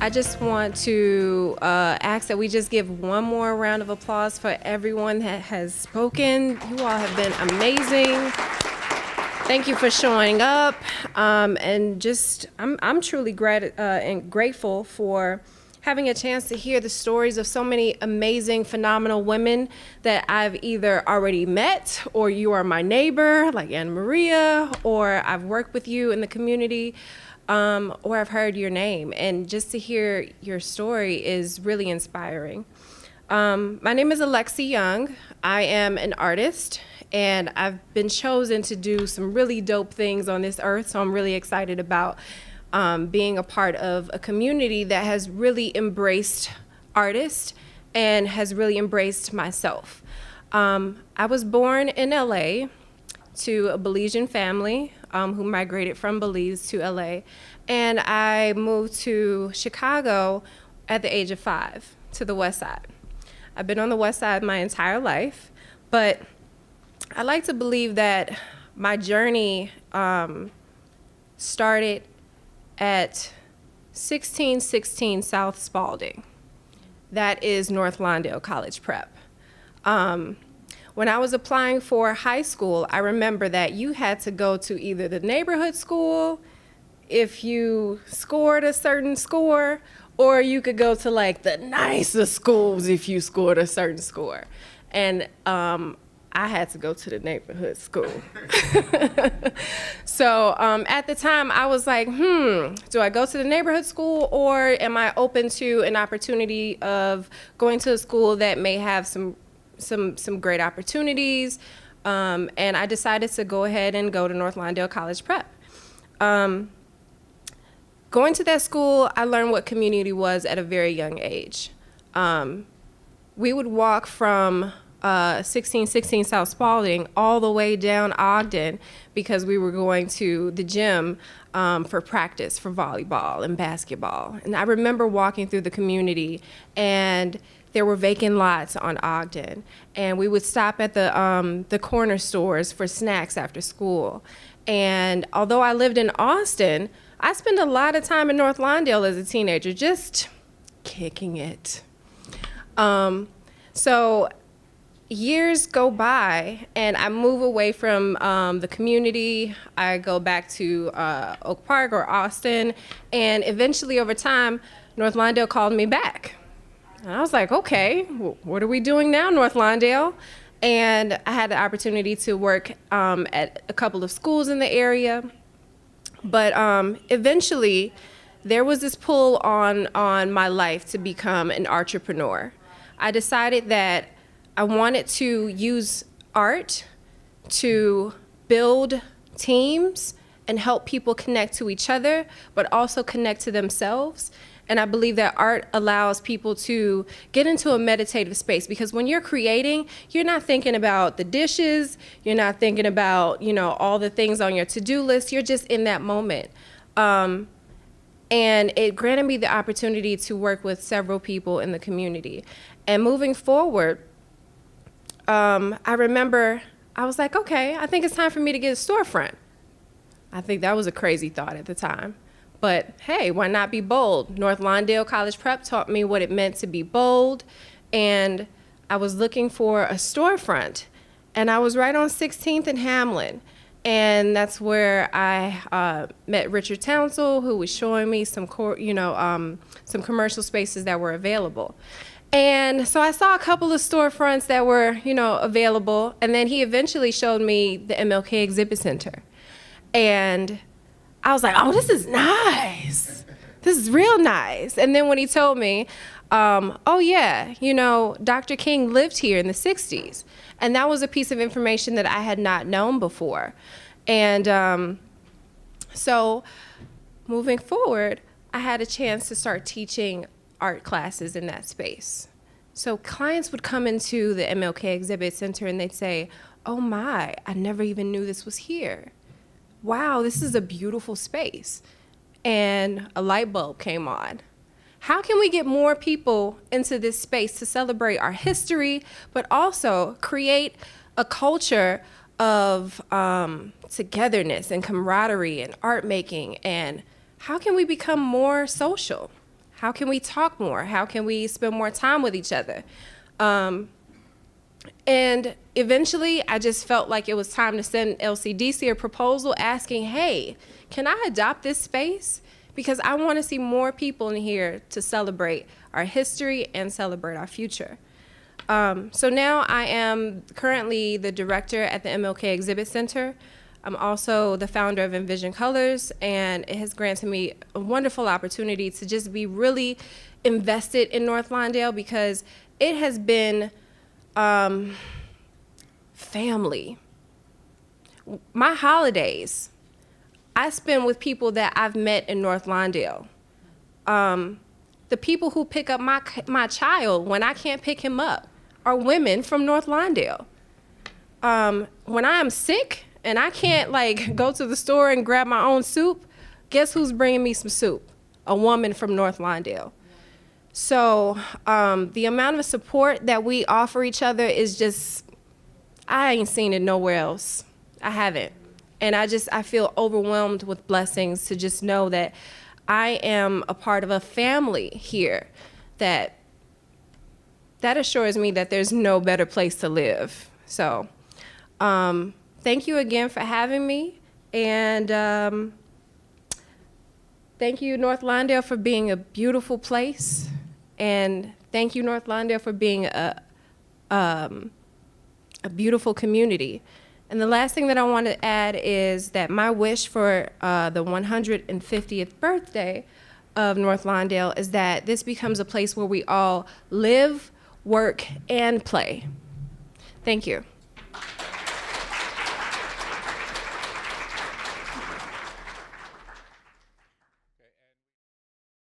I just want to ask that we just give one more round of applause for everyone that has spoken. You all have been amazing. Thank you for showing up. And just, I'm truly and grateful for having a chance to hear the stories of so many amazing, phenomenal women that I've either already met, or you are my neighbor, like Anna Maria, or I've worked with you in the community. Or I've heard your name, and just to hear your story is really inspiring. My name is Alexie Young. I am an artist, and I've been chosen to do some really dope things on this earth, so I'm really excited about being a part of a community that has really embraced artists and has really embraced myself. I was born in LA to a Belizean family who migrated from Belize to LA. And I moved to Chicago at the age of 5 to the West Side. I've been on the West Side my entire life, but I like to believe that my journey started at 1616 South Spalding. That is North Lawndale College Prep. When I was applying for high school, I remember that you had to go to either the neighborhood school if you scored a certain score, or you could go to like the nicer schools if you scored a certain score. And I had to go to the neighborhood school. So at the time I was like, do I go to the neighborhood school, or am I open to an opportunity of going to a school that may have some great opportunities, and I decided to go ahead and go to North Lawndale College Prep. Going to that school, I learned what community was at a very young age. We would walk from 1616 South Spalding all the way down Ogden because we were going to the gym for practice for volleyball and basketball. And I remember walking through the community, and there were vacant lots on Ogden, and we would stop at the corner stores for snacks after school. And although I lived in Austin, I spent a lot of time in North Lawndale as a teenager, just kicking it. So years go by, and I move away from the community. I go back to Oak Park or Austin, and eventually over time, North Lawndale called me back. And I was like, okay, what are we doing now, North Lawndale? And I had the opportunity to work at a couple of schools in the area. But eventually, there was this pull on my life to become an entrepreneur. I decided that I wanted to use art to build teams and help people connect to each other, but also connect to themselves. And I believe that art allows people to get into a meditative space, because when you're creating, you're not thinking about the dishes, you're not thinking about, all the things on your to-do list, you're just in that moment. And it granted me the opportunity to work with several people in the community. And moving forward, I remember I was like, okay, I think it's time for me to get a storefront. I think that was a crazy thought at the time. But hey, why not be bold? North Lawndale College Prep taught me what it meant to be bold, and I was looking for a storefront, and I was right on 16th and Hamlin, and that's where I met Richard Townsell, who was showing me some commercial spaces that were available. And so I saw a couple of storefronts that were, available, and then he eventually showed me the MLK Exhibit Center, and I was like, oh, this is nice. This is real nice. And then when he told me, oh yeah, Dr. King lived here in the 60s. And that was a piece of information that I had not known before. And so moving forward, I had a chance to start teaching art classes in that space. So clients would come into the MLK Exhibit Center and they'd say, oh my, I never even knew this was here. Wow, this is a beautiful space. And a light bulb came on. How can we get more people into this space to celebrate our history, but also create a culture of togetherness and camaraderie and art making? And how can we become more social? How can we talk more? How can we spend more time with each other? And eventually, I just felt like it was time to send LCDC a proposal asking, hey, can I adopt this space? Because I want to see more people in here to celebrate our history and celebrate our future. So now I am currently the director at the MLK Exhibit Center. I'm also the founder of Envision Colors, and it has granted me a wonderful opportunity to just be really invested in North Lawndale, because it has been family. My holidays, I spend with people that I've met in North Lawndale. The people who pick up my child when I can't pick him up are women from North Lawndale. When I am sick and I can't like go to the store and grab my own soup, guess who's bringing me some soup? A woman from North Lawndale. So the amount of support that we offer each other is just, I ain't seen it nowhere else. I haven't. And I feel overwhelmed with blessings to just know that I am a part of a family here that assures me that there's no better place to live. So thank you again for having me. And thank you, North Lawndale, for being a beautiful place. And thank you, North Lawndale, for being a beautiful community. And the last thing that I want to add is that my wish for the 150th birthday of North Lawndale is that this becomes a place where we all live, work, and play. Thank you.